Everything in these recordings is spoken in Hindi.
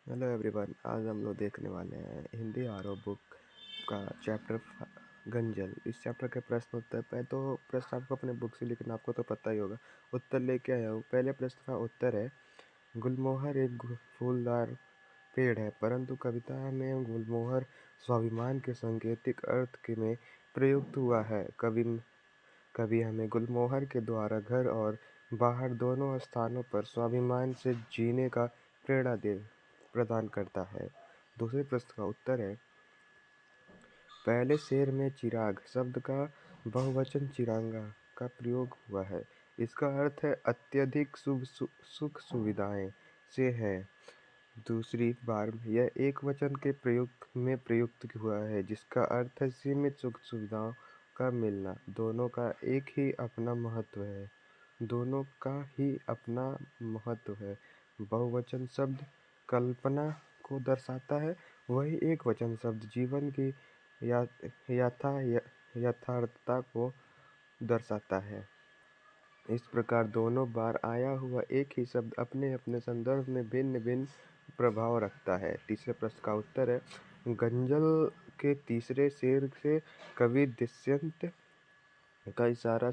Hello everyone. आज हम लोग देखने वाले हैं हिंदी आरओ बुक का चैप्टर गंजल। इस चैप्टर के प्रश्न उत्तर पे तो प्रश्न आपको अपने बुक से लिखना, आपको तो पता ही होगा। उत्तर लेके आया हूँ। पहले प्रश्न का उत्तर है, गुलमोहर एक फूलदार पेड़ है, परंतु कविता में गुलमोहर स्वाभिमान के सांकेतिक अर्थ के में प्रयुक्त हुआ है। कवि हमें गुलमोहर के द्वारा घर और बाहर दोनों स्थानों पर स्वाभिमान से जीने का प्रेरणा दे प्रदान करता है। दूसरे प्रश्न का उत्तर है, पहले शेर में चिराग शब्द का बहुवचन चिरांगा का प्रयोग हुआ है। इसका अर्थ है अत्यधिक सुख सुविधाएं से है। दूसरी बार यह एक वचन के प्रयुक्त हुआ है, जिसका अर्थ है सीमित सुख सुविधाओं का मिलना। दोनों का ही अपना महत्व है। बहुवचन शब्द कल्पना को दर्शाता है, वही एक वचन शब्द जीवन की या यथार्थता को दर्शाता है। इस प्रकार दोनों बार आया हुआ एक ही शब्द अपने अपने संदर्भ में भिन्न भिन्न प्रभाव रखता है। तीसरे प्रश्न का उत्तर है, गंजल के तीसरे शेर से कवि दुष्यंत का इशारा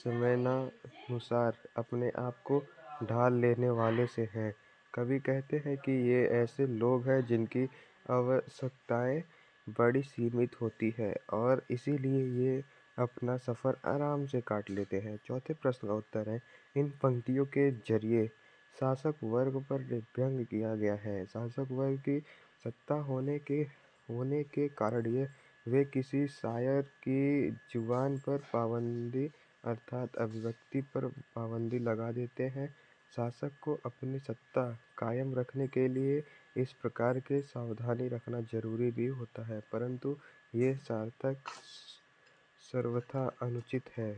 समयानुसार अपने आप को ढाल लेने वाले से है। कवि कहते हैं कि ये ऐसे लोग हैं जिनकी आवश्यकताएं बड़ी सीमित होती है और इसीलिए ये अपना सफ़र आराम से काट लेते हैं। चौथे प्रश्न का उत्तर है, इन पंक्तियों के जरिए शासक वर्ग पर व्यंग किया गया है। शासक वर्ग की सत्ता होने के कारण ये वे किसी शायर की जुबान पर पाबंदी अर्थात अभिव्यक्ति पर पाबंदी लगा देते हैं। शासक को अपनी सत्ता कायम रखने के लिए इस प्रकार के सावधानी रखना जरूरी भी होता है, परंतु ये सार्थक सर्वथा अनुचित है।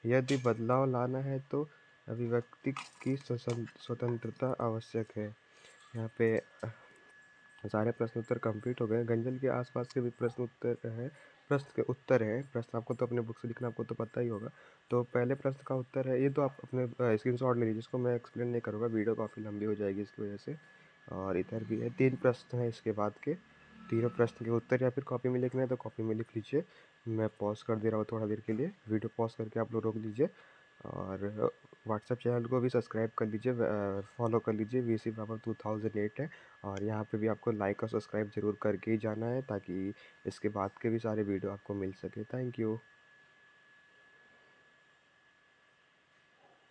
यदि बदलाव लाना है तो अभिव्यक्ति की स्वतंत्रता आवश्यक है। यहाँ पे सारे प्रश्न उत्तर कंप्लीट हो गए। गंजल के आसपास के भी प्रश्न आपको तो अपने बुक से लिखना, आपको तो पता ही होगा। तो पहले प्रश्न का उत्तर है, ये तो आप अपने स्क्रीनशॉट ले लीजिए, जिसको मैं एक्सप्लेन नहीं करूँगा, वीडियो काफ़ी लंबी हो जाएगी इसकी वजह से। और इधर भी है 3 प्रश्न हैं इसके बाद के। तीनों प्रश्न के उत्तर या फिर कॉपी में लिखना है तो कॉपी में लिख लीजिए। मैं पॉज कर दे रहा हूँ थोड़ा देर के लिए, वीडियो पॉज करके आप लोग रोक लीजिए। और व्हाट्सएप चैनल को भी सब्सक्राइब कर लीजिए, फॉलो कर लीजिए। वीसी पावर 2008 है। और यहाँ पे भी आपको लाइक और सब्सक्राइब जरूर करके ही जाना है, ताकि इसके बाद के भी सारे वीडियो आपको मिल सके। Thank you.